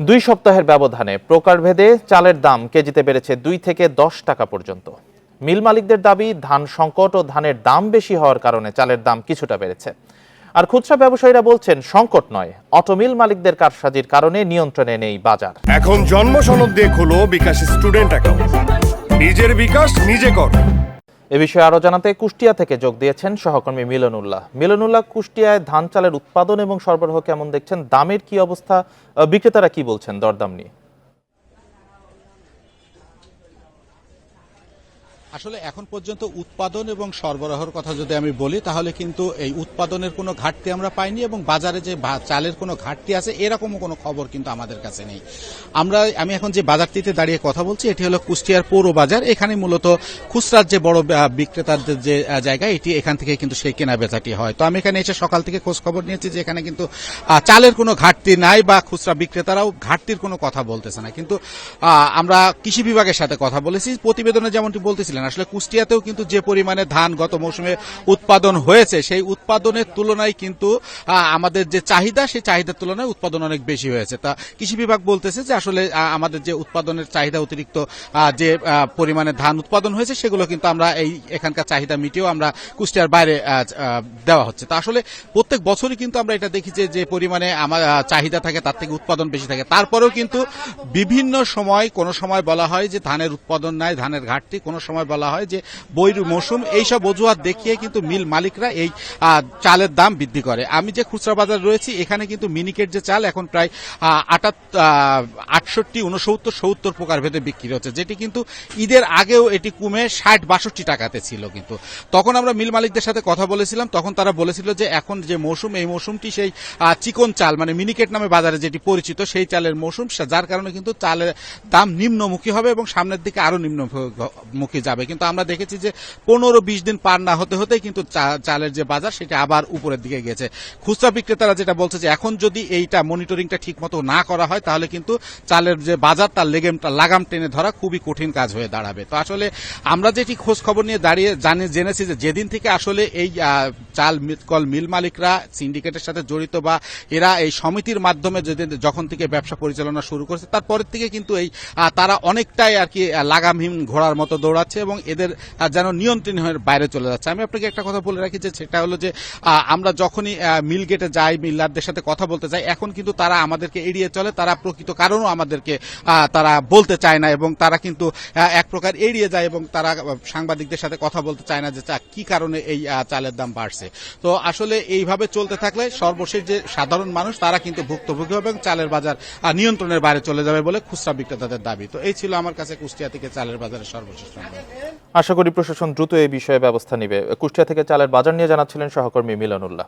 দুই সপ্তাহের ব্যবধানে প্রকারভেদে চালের দাম কেজিতে বেড়েছে 2 থেকে 10 টাকা পর্যন্ত। মিল মালিকদের দাবি, ধান সংকট ও ধানের দাম বেশি হওয়ার কারণে চালের দাম কিছুটা বেড়েছে। আর খুচরা ব্যবসায়ীরা বলছেন সংকট নয়, অটোমিল মালিকদের কারসাজির কারণে নিয়ন্ত্রণে নেই বাজার। এখন জন্ম সনদ দিয়ে খোলো বিকাশ স্টুডেন্ট অ্যাকাউন্ট, নিজের বিকাশ নিজে কর। এ বিষয়ে আরো জানাতে কুষ্টিয়া থেকে যোগ দিয়েছেন সহকর্মী মিলনুল্লাহ। কুষ্টিয়ায় ধান চালের উৎপাদন এবং সরবরাহ কেমন দেখছেন? দামের কি অবস্থা? বিক্রেতারা কি বলছেন দরদাম নিয়ে? আসলে এখন পর্যন্ত উৎপাদন এবং সরবরাহের কথা যদি আমি বলি, তাহলে কিন্তু এই উৎপাদনের কোনো ঘাটতি আমরা পাইনি এবং বাজারে যে চালের কোনো ঘাটতি আছে এরকমও কোনো খবর কিন্তু আমাদের কাছে নেই। আমি এখন যে বাজারটিতে দাঁড়িয়ে কথা বলছি, এটি হলো কুষ্টিয়ার পৌর বাজার। এখানে মূলত খুচরার যে বড় বিক্রেতাদের যে জায়গা, এটি এখান থেকে কিন্তু সেই কেনা বেচাটি হয়। তো আমি এখানে এসে সকাল থেকে খোঁজ খবর নিয়েছি যে এখানে কিন্তু চালের কোনো ঘাটতি নাই বা খুচরা বিক্রেতারাও ঘাটতির কোনো কথা বলতেছে না। কিন্তু আমরা কৃষি বিভাগের সাথে কথা বলেছি, প্রতিবেদনে যেমনটি বলতেছিলেন, আসলে কুষ্টিয়াতেও কিন্তু যে পরিমাণে ধান গত মৌসুমে উৎপাদন হয়েছে, সেই উৎপাদনের তুলনায় কিন্তু আমাদের যে চাহিদা, সেই চাহিদার তুলনায় উৎপাদন অনেক বেশি হয়েছে। তা কৃষি বিভাগ বলতেছে যে আসলে আমাদের যে উৎপাদনের চাহিদা অতিরিক্ত যে পরিমাণে ধান উৎপাদন হয়েছে, সেগুলো কিন্তু আমরা এখানকার চাহিদা মিটিয়েও আমরা কুষ্টিয়ার বাইরে দেওয়া হচ্ছে। তা আসলে প্রত্যেক বছরই কিন্তু আমরা এটা দেখি যে পরিমাণে আমার চাহিদা থাকে তার থেকে উৎপাদন বেশি থাকে। তারপরেও কিন্তু বিভিন্ন সময়, কোনো সময় বলা হয় যে ধানের উৎপাদন নাই, ধানের ঘাটতি, কোনো সময় বলা হয় যে বৈরী মৌসুম, এইসব অজুহাত দেখিয়ে কিন্তু মিল মালিকরা এই চালের দাম বৃদ্ধি করে। আমি যে খুচরা বাজার রয়েছি, এখানে কিন্তু মিনিকেট যে চাল এখন প্রায় 68, 69, 70 প্রকার ভেদে বিক্রি হচ্ছে, যেটি কিন্তু ঈদের আগেও এটি কমে 60-62 টাকাতে ছিল। কিন্তু তখন আমরা মিল মালিকদের সাথে কথা বলেছিলাম, তখন তারা বলেছিল যে এখন যে মৌসুম, এই মৌসুমটি সেই চিকন চাল, মানে মিনিকেট নামে বাজারে যেটি পরিচিত, সেই চালের মৌসুম, যার কারণে কিন্তু চালের দাম নিম্নমুখী হবে এবং সামনের দিকে আরো নিম্নমুখী যাবে। কিন্তু আমরা দেখেছি যে 15-20 দিন পার না হতে হতেই কিন্তু চালের যে বাজার, সেটা আবার উপরের দিকে গেছে। খুচরা বিক্রেতারা যেটা বলছে যে এখন যদি এইটা মনিটরিংটা ঠিক মতো না করা হয়, তাহলে কিন্তু চালের যে বাজার, তার লাগাম টেনে ধরা খুবই কঠিন কাজ হয়ে দাঁড়াবে। তো আসলে আমরা যেটি খোঁজ খবর নিয়ে জেনেছি যে যেদিন থেকে আসলে এই চাল মিল মালিকরা সিন্ডিকেটের সাথে জড়িত বা এরা এই সমিতির মাধ্যমে যখন থেকে ব্যবসা পরিচালনা শুরু করেছে, তারপরের থেকে কিন্তু এই তারা অনেকটাই আর কি লাগামহীন ঘোড়ার মতো দৌড়াচ্ছে এবং এদের যেন নিয়ন্ত্রণের বাইরে চলে যাচ্ছে। আমি আপনাকে একটা কথা বলে রাখি যে সেটা হলো যে আমরা যখনই মিল গেটে যাই, মিলারদের সাথে কথা বলতে যাই, এখন কিন্তু তারা আমাদেরকে এড়িয়ে চলে, তারা প্রকৃত কারণও আমাদেরকে তারা বলতে চায় না এবং তারা কিন্তু এক প্রকার এড়িয়ে যায় এবং তারা সাংবাদিকদের সাথে কথা বলতে চায় না যে কি কারণে এই চালের দাম বাড়ছে। তো আসলে এইভাবে চলতে থাকলে সর্বশেষ যে সাধারণ মানুষ, তারা কিন্তু ভুক্তভোগী হবে এবং চালের বাজার নিয়ন্ত্রণের বাইরে চলে যাবে বলে খুচরা বিক্রেতাদের দাবি। তো এই ছিল আমার কাছে কুষ্টিয়া থেকে চালের বাজারের সর্বশেষ সংবাদ। আশা করি প্রশাসন দ্রুত এই বিষয়ে ব্যবস্থা নেবে। কুষ্টিয়া থেকে চালের বাজার নিয়ে জানাচ্ছিলেন সহকর্মী মিলনুল্লাহ।